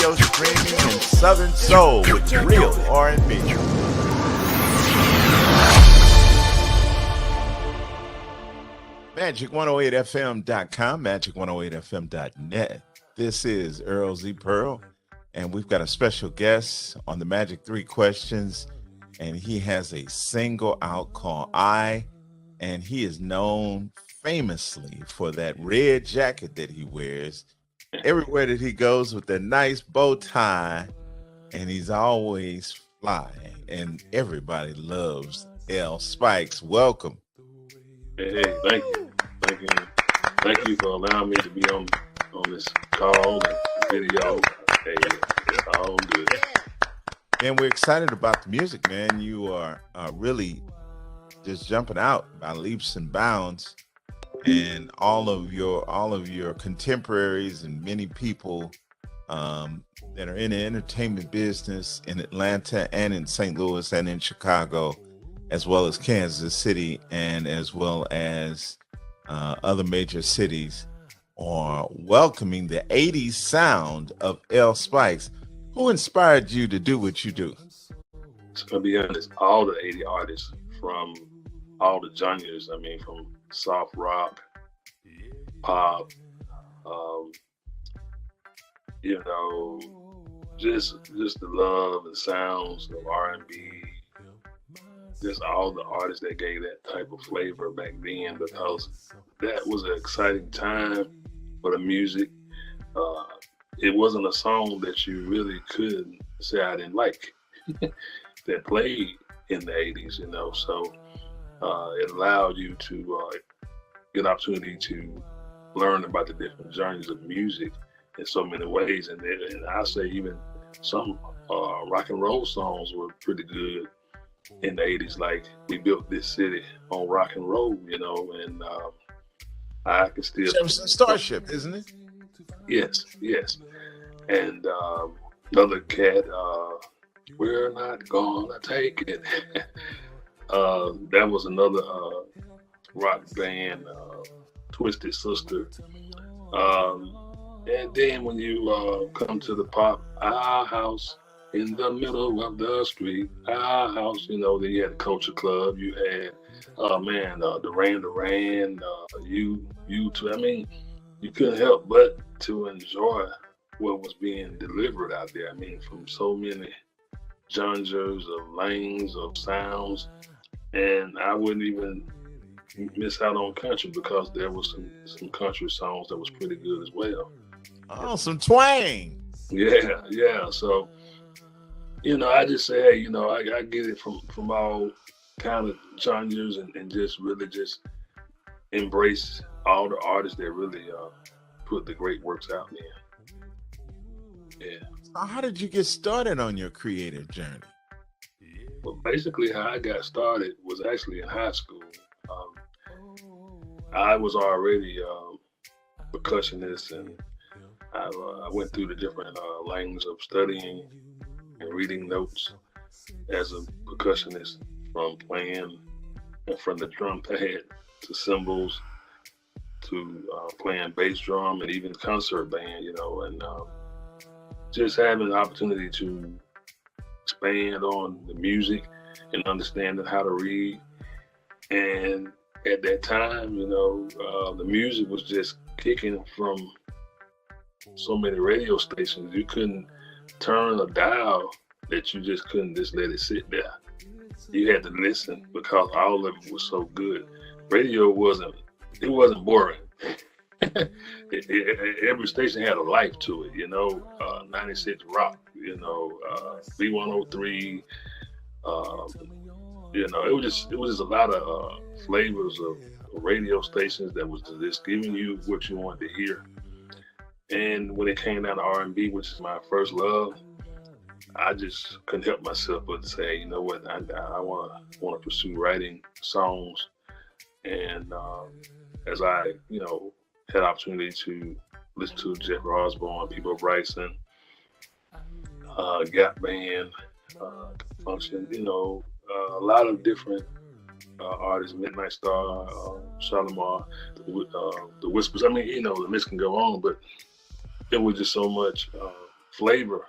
radio streaming and Southern Soul with real R&B. Magic108fm.com, magic108fm.net. This is Earl Z Pearl, and we've got a special guest on the Magic 3 Questions, and he has a single out called I, and he is known famously for that red jacket that he wears everywhere that he goes with that nice bow tie, and he's always fly, and everybody loves L Spikes. Welcome. Hey, thank you for allowing me to be on this call and video. Hey, it's all good. And we're excited about the music, man. You are really just jumping out by leaps and bounds, and all of your contemporaries and many people that are in the entertainment business in Atlanta and in St. Louis and in Chicago, as well as Kansas City, and as well as other major cities, are welcoming the 80s sound of L Spikes. Who inspired you to do what you do? To be honest, all the 80 artists from all the genres, I mean, from soft rock, pop, just the love and sounds of R&B, just all the artists that gave that type of flavor back then, because that was an exciting time for the music. It wasn't a song that you really could say I didn't like that played in the 80s, so it allowed you to get an opportunity to learn about the different genres of music in so many ways. And I say even some rock and roll songs were pretty good in the 80s, like We Built This City on rock and roll, and I can still... Starship, isn't it? Yes. And another cat, We're Not Gonna Take It. That was another rock band, Twisted Sister. And then when you come to the pop, Our House in the Middle of the Street, Our House, then you had the Culture Club, you had, Duran Duran, you too. I mean, you couldn't help but to enjoy what was being delivered out there. I mean, from so many genres of lanes of sounds, and I wouldn't even miss out on country, because there was some country songs that was pretty good as well. Oh, some twang. Yeah. So, I just say, hey, I get it from all kind of genres, and just really just embrace all the artists that really put the great works out there. Yeah. So how did you get started on your creative journey? Well, basically how I got started was actually in high school. I was already a percussionist, and I went through the different lanes of studying and reading notes as a percussionist, from playing from the drum pad to cymbals to playing bass drum and even concert band, and just having the opportunity to expand on the music and understanding how to read. And at that time, the music was just kicking from so many radio stations. You couldn't turn a dial that you just couldn't just let it sit there. You had to listen, because all of it was so good. Radio wasn't boring. Every station had a life to it, 96 Rock, B103, it was just a lot of flavors of radio stations that was just giving you what you wanted to hear. And when it came down to R&B, which is my first love, I just couldn't help myself but to say, you know what, I want to pursue writing songs. And as I, had opportunity to listen to Jeffrey Osborne, People Bryson, Gap Band, Function, a lot of different artists, Midnight Star, Shalimar, the Whispers. I mean, the list can go on, but it was just so much flavor.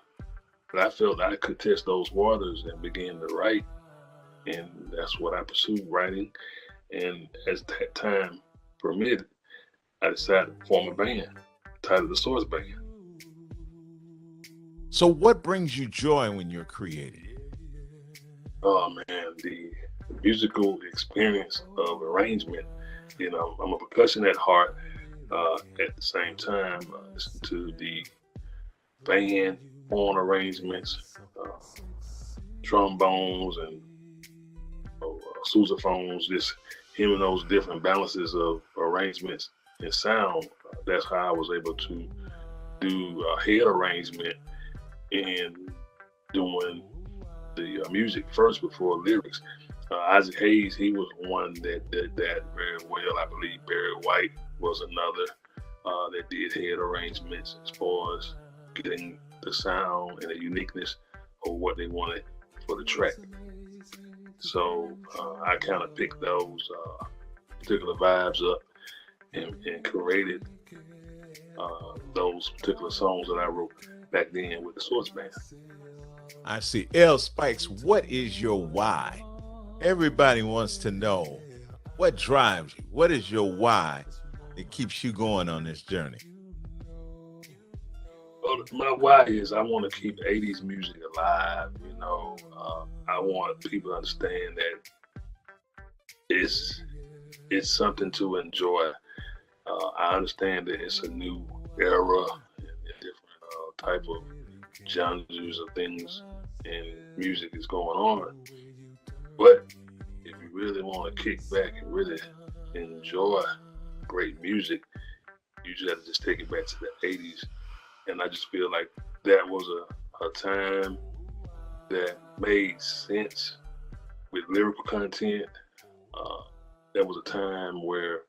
But I felt I could test those waters and begin to write, and that's what I pursued, writing. And as that time permitted, I decided to form a band, titled the Source Band. So, what brings you joy when you're creating? Oh man, the musical experience of arrangement. You know, I'm a percussion at heart. At the same time, listen to the band horn arrangements, trombones, and sousaphones, just hearing those different balances of arrangements and sound. That's how I was able to do head arrangement and doing the music first before lyrics. Isaac Hayes, he was one that did that very well. I believe Barry White was another that did head arrangements as far as getting the sound and the uniqueness of what they wanted for the track. So I kind of picked those particular vibes up and created those particular songs that I wrote back then with the Source Band. I see. L Spikes, what is your why? Everybody wants to know what drives you. What is your why that keeps you going on this journey? Well, my why is I want to keep 80s music alive. You know, I want people to understand that it's something to enjoy. I understand that it's a new era and different type of genres of things and music is going on. But if you really want to kick back and really enjoy great music, you just have to just take it back to the 80s. And I just feel like that was a time that made sense with lyrical content. That was a time where,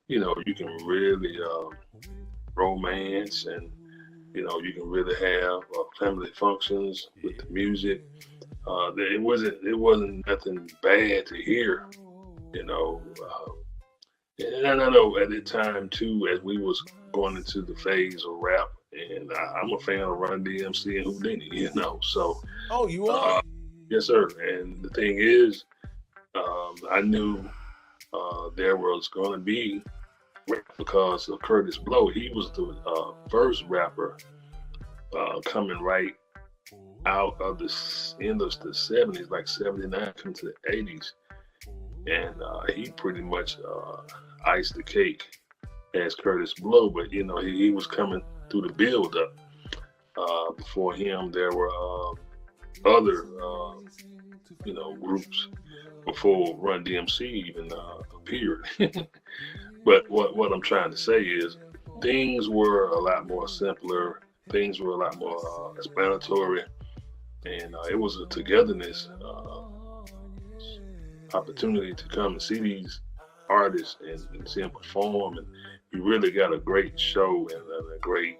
you know, you can really romance and, you know, you can really have family functions with the music. It wasn't nothing bad to hear, you know. And I know at the time too, as we was going into the phase of rap, and I'm a fan of Run DMC and Houdini, you know. So, Oh, you are? yes, sir. And the thing is, I knew there was going to be rap because of Curtis Blow. He was the first rapper coming right out of the end of the 70s, like 79, coming to the 80s. And he pretty much iced the cake as Curtis Blow, but you know, he was coming through the build up. Before him, there were other, you know, groups before Run DMC even appeared. But what I'm trying to say is things were a lot more simpler. Things were a lot more explanatory, and it was a togetherness opportunity to come and see these artists and see them perform, and you really got a great show and a great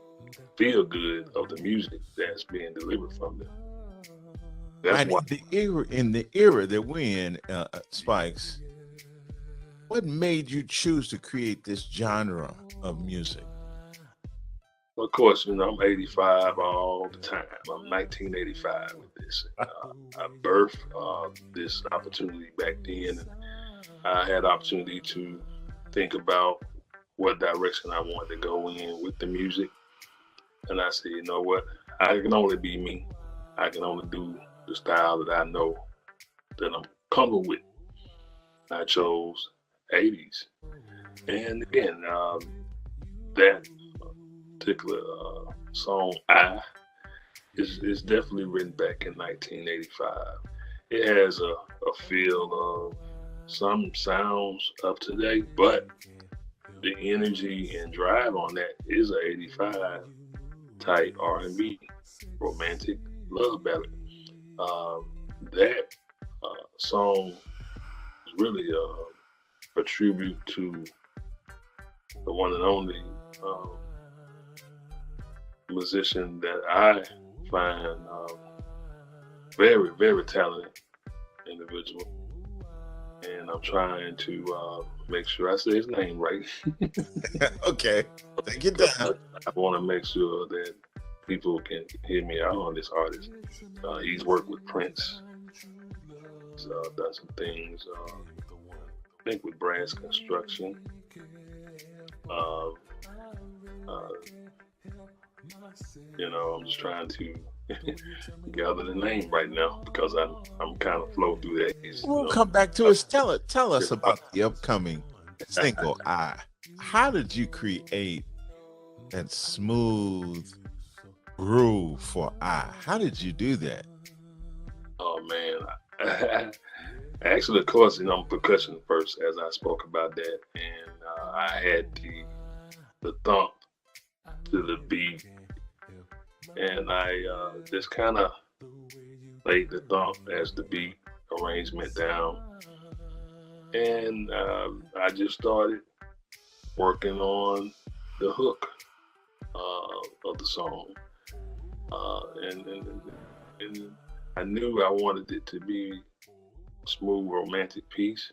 feel good of the music that's being delivered from them. That's Right, why. in the era that we're in, Spikes, what made you choose to create this genre of music? Of course, you know, I'm 85 all the time. I'm 1985 with this. I birthed this opportunity back then, and I had the opportunity to think about what direction I wanted to go in with the music. And I said, you know what? I can only be me. I can only do the style that I know that I'm comfortable with. I chose 80s. And again, that particular song, I, is definitely written back in 1985. It has a feel of some sounds of today, but the energy and drive on that is a 85 type R&B romantic love ballad. That song is really a tribute to the one and only musician that I find very, very talented individual. And I'm trying to make sure I say his name right. Okay, take it down. I want to make sure that people can hear me out on this artist. He's worked with Prince. He's done some things. I think with Brass Construction. Um, uh, I'm just trying to gather the name right now because I'm kind of flow through that. We'll come back to us. Tell us about the upcoming single "I." How did you create that smooth groove for "I"? How did you do that? Oh man, actually, of course, I'm percussion first, as I spoke about that, and I had the thump to the beat, and I just kind of laid the thump as the beat arrangement down, and I just started working on the hook of the song, and I knew I wanted it to be a smooth, romantic piece,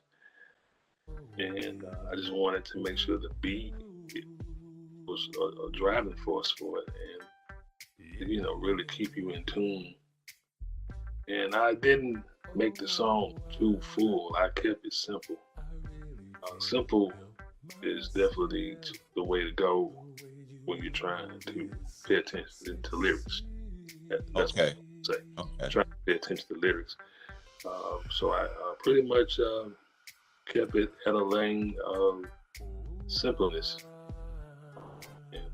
and I just wanted to make sure the beat was a driving force for it, and really keep you in tune. And I didn't make the song too full. I kept it simple. Simple is definitely the way to go when you're trying to pay attention to lyrics. That's Okay. what I say. Okay. Trying to pay attention to lyrics. So I pretty much kept it at a lane of simpleness. And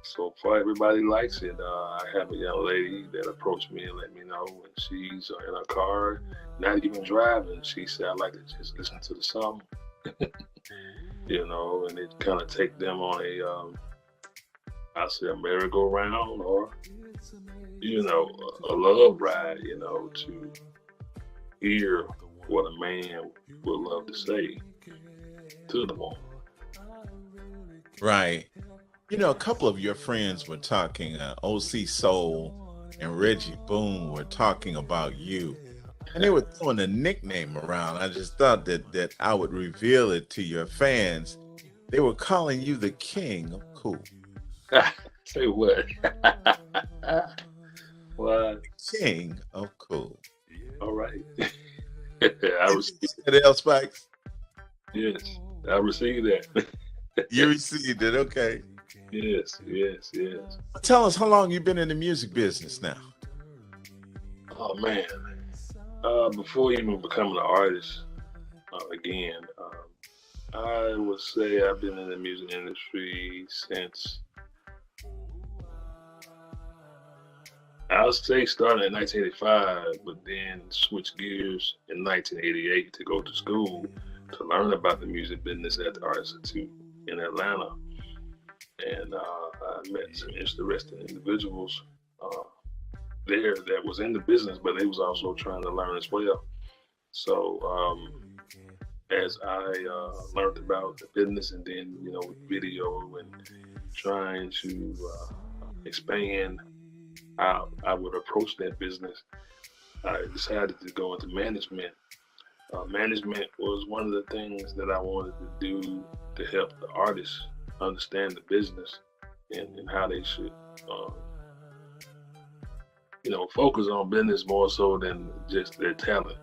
so far, everybody likes it. I have a young lady that approached me and let me know when she's in her car, not even driving. She said, "I like to just listen to the song." And it kind of take them on I say a merry-go-round or, a love ride, to hear what a man would love to say to the woman. Right. A couple of your friends were talking, OC Soul and Reggie Boone were talking about you. And they were throwing a nickname around. I just thought that I would reveal it to your fans. They were calling you the king of cool. Say what? What? King of cool. All right. I received it. Anything else, Spikes? Yes, I received that. You received it. Okay. Yes, yes, yes. Tell us how long you've been in the music business now. Oh man. Before even becoming an artist, again, I would say I've been in the music industry since I would say started in 1985, but then switched gears in 1988 to go to school to learn about the music business at the Art Institute in Atlanta. And I met some interesting individuals there that was in the business, but they was also trying to learn as well. So as I learned about the business, and then with video and trying to expand how I would approach that business, I decided to go into management. Management was one of the things that I wanted to do to help the artists understand the business and how they should, focus on business more so than just their talent.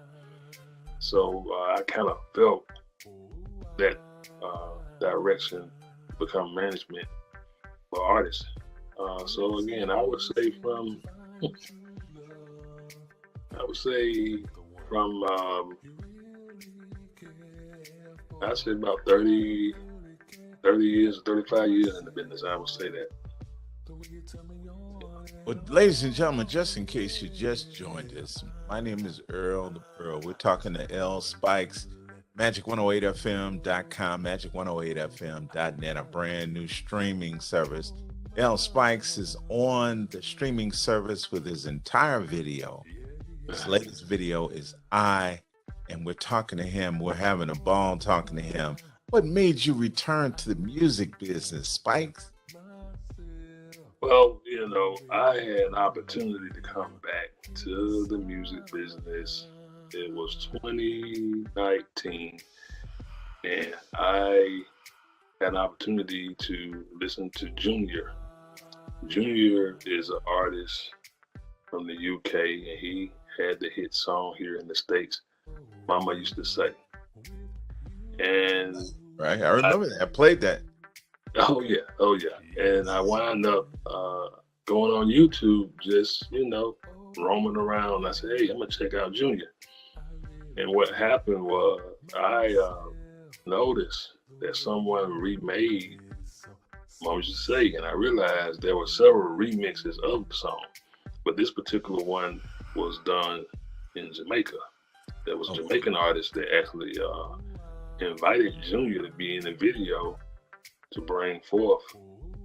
So I kind of felt that direction become management for artists. So again, I would say from I'd say about 30 years, 35 years in the business. I would say that. Well, ladies and gentlemen, just in case you just joined us, my name is Earl the Pearl. We're talking to L Spikes, magic108fm.com, magic108fm.net, a brand new streaming service. L Spikes is on the streaming service with his entire video. His latest video is I, and we're talking to him. We're having a ball talking to him. What made you return to the music business, Spikes? Well, I had an opportunity to come back to the music business. It was 2019, and I had an opportunity to listen to Junior Junior is an artist from the UK, and he had the hit song here in the States, Mama Used to Say. And Right. I I, remember that. I played that. oh yeah, oh yeah. And I wind up going on YouTube, just, roaming around. I said, hey, I'm going to check out Junior. And what happened was I noticed that someone remade Mama Used to Say, and I realized there were several remixes of the song. But this particular one was done in Jamaica. There was a Oh, Jamaican artist that actually invited Junior to be in the video to bring forth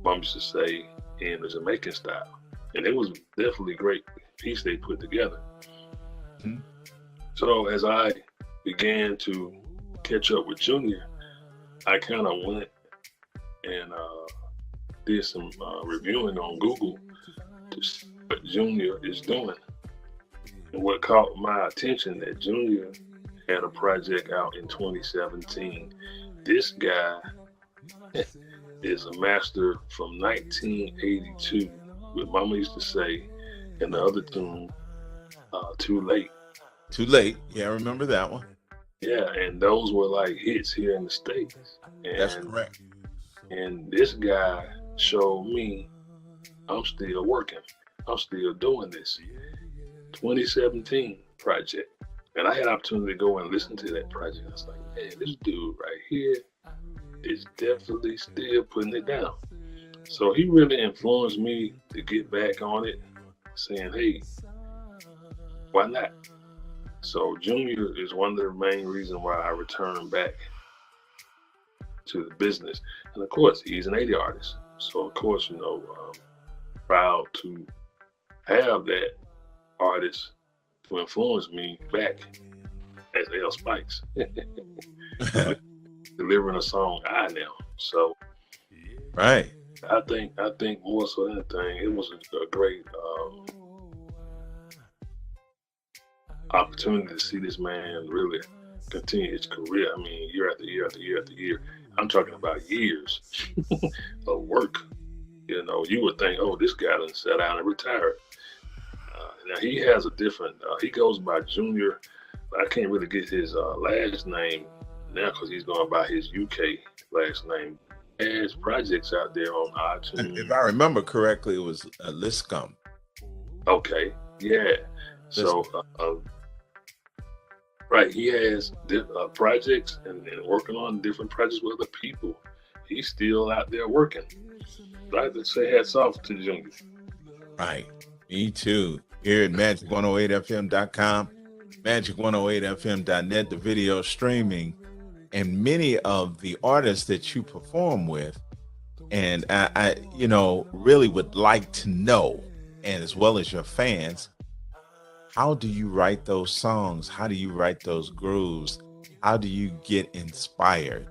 Mama Used to Say in the Jamaican style. And it was definitely a great piece they put together. mhm. So as I began to catch up with Junior, I kind of went and did some reviewing on Google to see what Junior is doing. And what caught my attention that Junior had a project out in 2017. This guy is a master from 1982 with Mama Used to Say and the other tune, Too Late. Too late. Yeah, I remember that one. Yeah, and those were like hits here in the States. That's And correct. and this guy showed me I'm still working. I'm still doing this. 2017 project. And I had opportunity to go and listen to that project. I was like, man, this dude right here is definitely still putting it down. So he really influenced me to get back on it, saying, hey, why not? So Junior is one of the main reasons why I returned back to the business. And of course, he's an 80 artist. So of course, proud to have that artist to influence me back as L Spikes, delivering a song I Now. So Right. I think more so than anything, it was a great opportunity to see this man really continue his career. I mean, year after year after year after year. I'm talking about years of work. You would think, oh, this guy done sat down and retired. Now he has a different. He goes by Junior. I can't really get his last name now because he's going by his UK last name. There's projects out there on And if iTunes. I remember correctly, it was Liscum. Okay, yeah. So, right, he has projects and working on different projects with other people. He's still out there working. I have to say hats off to Junior. Right. Me too. Here at magic108fm.com, magic108fm.net, the video streaming, and many of the artists that you perform with. And I really would like to know, and as well as your fans, how do you write those songs? How do you write those grooves? How do you get inspired?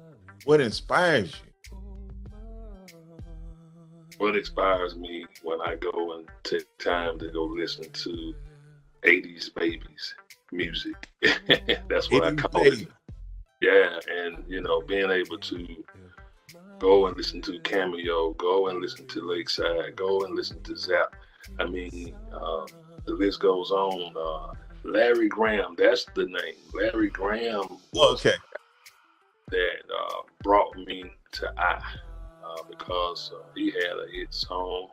What inspires you? What inspires me when I go and take time to go listen to 80s babies music. That's what I call it. Yeah, and being able to go and listen to Cameo, go and listen to Lakeside, go and listen to Zap. I mean, the list goes on. Larry Graham, that's the name. Larry Graham was that brought me to because he had a hit song,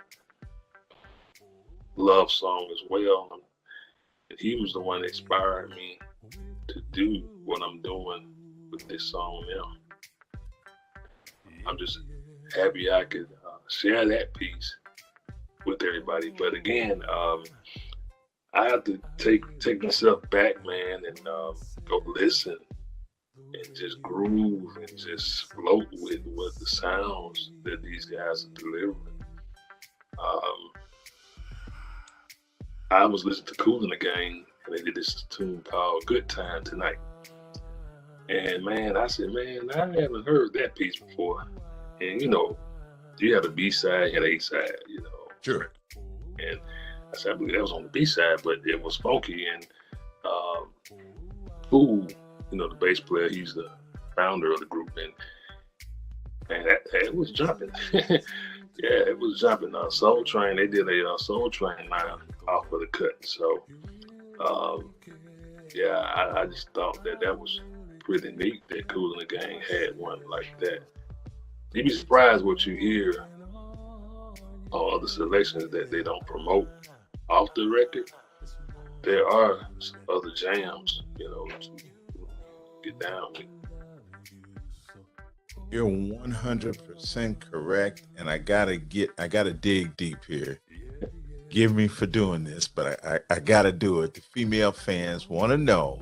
love song as well. And he was the one that inspired me to do what I'm doing with this song now. I'm just happy I could share that piece with everybody. But again, I have to take myself back, man, and go listen and just groove and just float with what the sounds that these guys are delivering. I was listening to Kool and the Gang, and they did this tune called "Good Time Tonight." And man, I said, man, I haven't heard that piece before. And you have a B side and A side, Sure. And I said, I believe that was on the B side, but it was funky. And Kool, the bass player, he's the founder of the group, and it was jumping. Yeah, it was jumping. Soul Train, they did a Soul Train line off of the cut. So, um, yeah, I just thought that that was pretty neat that Cool in the Gang had one like that. You'd be surprised what you hear on other selections that they don't promote off the record. There are other jams, to get down with. You're 100% correct, and I gotta dig deep here. Give me for doing this, but I gotta do it. The female fans want to know: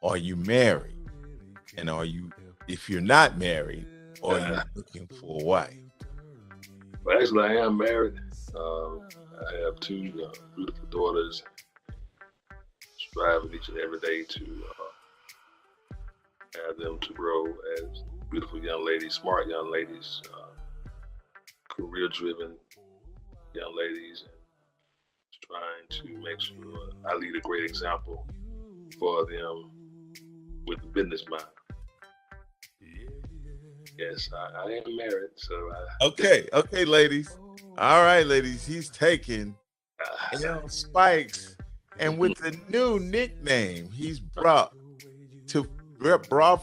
are you married? And if you're not married, are you looking for a wife? But actually, I am married. I have two beautiful daughters, striving each and every day to have them to grow as beautiful young ladies, smart young ladies, career driven young ladies, and trying to make sure I lead a great example for them with the business mind. Yes, I am married, so Okay, ladies. All right, ladies. He's taking L Spikes, and with the new nickname he's brought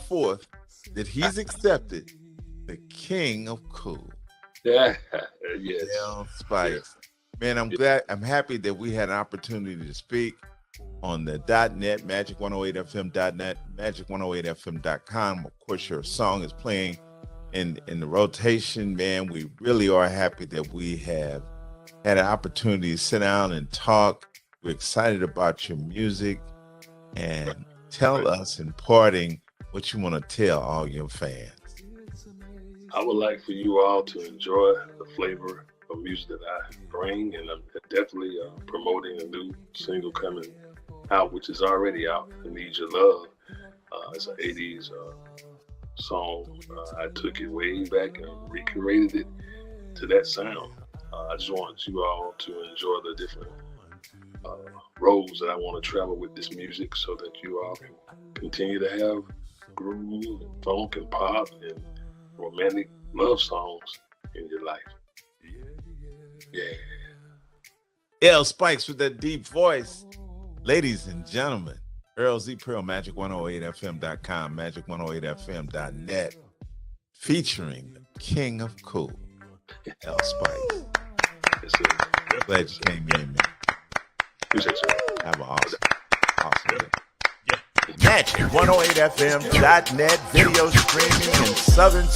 forth that he's accepted, the King of Cool. yeah, yes, L Spikes. Man, I'm happy that we had an opportunity to speak on the .net, magic108fm.net, magic108fm.com. Of course, your song is playing in the rotation, man. We really are happy that we have had an opportunity to sit down and talk. We're excited about your music, and tell us in parting what you want to tell all your fans. I would like for you all to enjoy the flavor of music that I bring, and I'm definitely promoting a new single coming out, which is already out. I Need Your Love. It's an '80s song. I took it way back and recreated it to that sound. I just want you all to enjoy the different roads that I want to travel with this music, so that you all can continue to have groove and funk and pop and romantic love songs in your life. Yeah. L Spikes with that deep voice. Ladies and gentlemen, Earl Z Pearl, magic108fm.com, magic108fm.net, featuring the King of Cool, L Spikes. Yes, sir. Glad you came in, man. Appreciate you. Have an awesome day. Magic108fm.net, video streaming in Southern